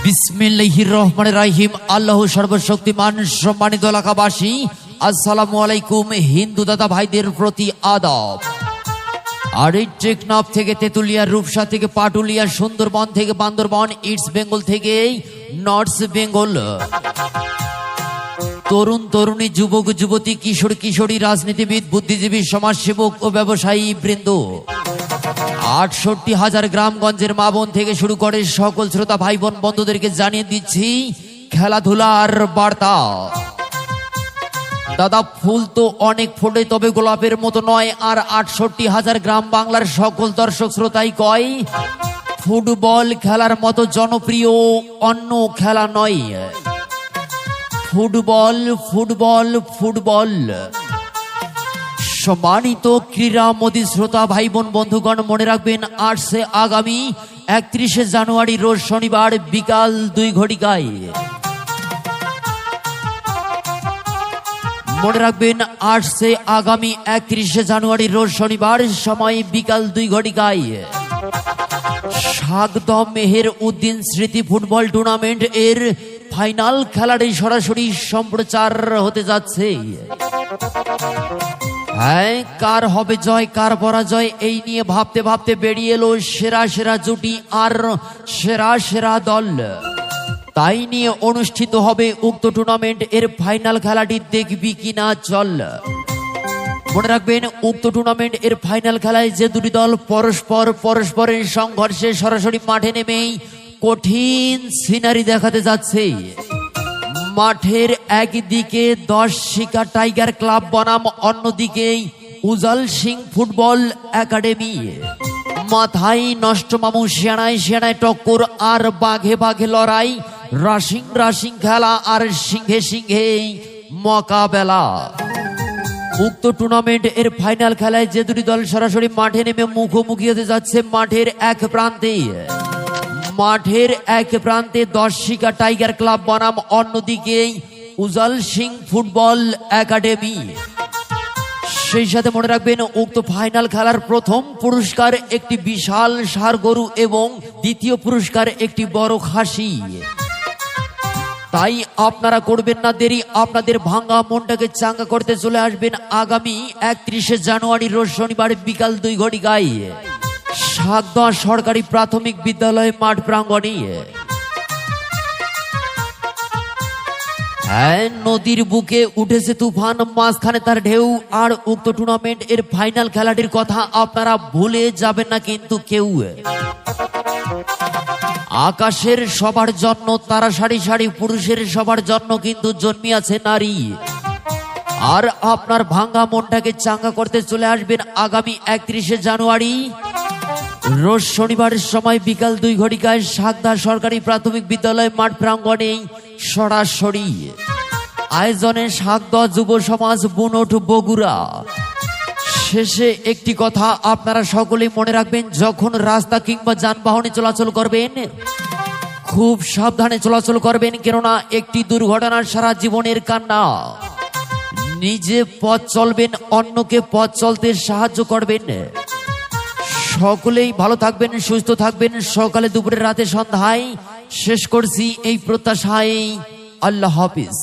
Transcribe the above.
বিসমিল্লাহির রহমানির রহিম। আল্লাহ সর্বশক্তিমান। সম্মানিত এলাকাবাসী, আসসালামু আলাইকুম। হিন্দু দাদা ভাইদের প্রতি আদাব। আর এই টেকনাফ থেকে তেতুলিয়া, রূপসা থেকে পাটুলিয়া, সুন্দরবন থেকে বান্দরবন, ইস্ট বেঙ্গল থেকে নর্থ বেঙ্গল, তরুণ তরুণী, যুবক যুবতী, কিশোর কিশোরী, রাজনীতিবিদ, বুদ্ধিজীবী, সমাজসেবক ও ব্যবসায়ী বৃন্দ, ৬৮,০০০ গ্রামগঞ্জের মা বোন থেকে শুরু করে সকল শ্রোতা ভাই বোন বন্ধুদেরকে জানিয়ে দিচ্ছি খেলাধুলার বার্তা। দাদা, ফুল তো অনেক ফোটে, তবে গোলাপের মতো নয়। আর ৬৮,০০০ গ্রাম বাংলার সকল দর্শক শ্রোতাই কয় ফুটবল খেলার মতো জনপ্রিয় অন্য খেলা নয়। Football football football. সম্মানিত ক্রীড়া মোদী শ্রোতা ভাই বোন বন্ধুগণ, মনে রাখবেন আসছে আগামী ৩১ জানুয়ারি রোজ শনিবার বিকাল ২ ঘটিকায়। মনে রাখবেন আসছে আগামী ৩১ জানুয়ারি রোজ শনিবার, সময় বিকাল ২ ঘটিকায়, সাগদম মেহের উদ্দিন স্মৃতি ফুটবল টুর্নামেন্ট এর ফাইনাল খেলাটি সরাসরি সম্প্রচার হতে যাচ্ছে। হ্যাঁ, কার হবে জয় কার পরাজয় এই নিয়ে ভাবতে ভাবতে বেরিয়ে এলো সেরা সেরা জুটি আর সেরা সেরা দল। তাই নিয়ে অনুষ্ঠিত হবে উক্ত টুর্নামেন্ট এর ফাইনাল খেলাটি। দেখবি কিনা চল। মনে রাখবেন উক্ত টুর্নামেন্ট এর ফাইনাল খেলায় যে দুটি দল পরস্পরের সংঘর্ষে সরাসরি মাঠে নেমেই কঠিন সিনারি দেখাতে যাচ্ছে। মাঠের একদিকে ১০ শিকা টাইগার ক্লাব বনাম, অন্যদিকে উজাল সিং ফুটবল একাডেমি। মাথায় নষ্ট মামু, সেনায় সেনায় টক্কর আর বাঘে বাঘে লড়াই, রাশিং রাশিং খেলা আর সিংহে সিংহে মোকাবেলা। উক্ত টুর্নামেন্ট এর ফাইনাল খেলায় যে দুটি দল সরাসরি মাঠে নেমে মুখোমুখি হতে যাচ্ছে, মাঠের এক প্রান্তে ১০ শিকা টাইগার ক্লাব বনাম, অন্যদিকে উজাল সিং ফুটবল একাডেমি। সেই সাথে মনে রাখবেন উক্ত ফাইনাল খেলার প্রথম পুরস্কার একটি বিশাল ষাঁড় গরু এবং দ্বিতীয় পুরস্কার একটি বড় খাসি। তাই আপনারা করবেন না দেরি, আপনাদের ভাঙ্গা মনটাকে চাঙ্গা করতে চলে আসবেন আগামী ৩১ জানুয়ারি রোজ শনিবার বিকাল ২ ঘটিকায় সাগদা সরকারি প্রাথমিক বিদ্যালয় মাঠ প্রাঙ্গণে। হ্যাঁ, নদীর বুকে উঠেছে তুফান, মাঝখানে তার ঢেউ। আর উক্ত টুর্নামেন্ট এর ফাইনাল খেলাটির কথা আপনারা ভুলে যাবেন না কিন্তু কেউ। আকাশের সবার জন্য তারা সারি সারি, পুরুষের সবার জন্য কিন্তু জন্মিয়াছে নারী। আর আপনার ভাঙ্গা মনটাকে চাঙ্গা করতে চলে আসবেন আগামী ৩১ জানুয়ারি রোজ শনিবারের সময় বিকাল ২ ঘটিকায় সাগদা সরকারি প্রাথমিক বিদ্যালয় মাঠ প্রাঙ্গণে সরাসরি। আয়োজনে সাগদা যুব সমাজ বুনট বগুড়া। শেষে একটি কথা আপনারা সকলেই মনে রাখবেন, যখন রাস্তা কিংবা যানবাহনে চলাচল করবেন খুব সাবধানে চলাচল করবেন, কেননা একটি দুর্ঘটনার সারা জীবনের কান্না। নিজে পথ চলবেন, অন্যকে পথ চলতে সাহায্য করবেন। সকলেই ভালো থাকবেন, সুস্থ থাকবেন। সকালে দুপুরে রাতে সন্ধ্যায় শেষ করছি এই প্রত্যাশায়। আল্লাহ হাফিজ।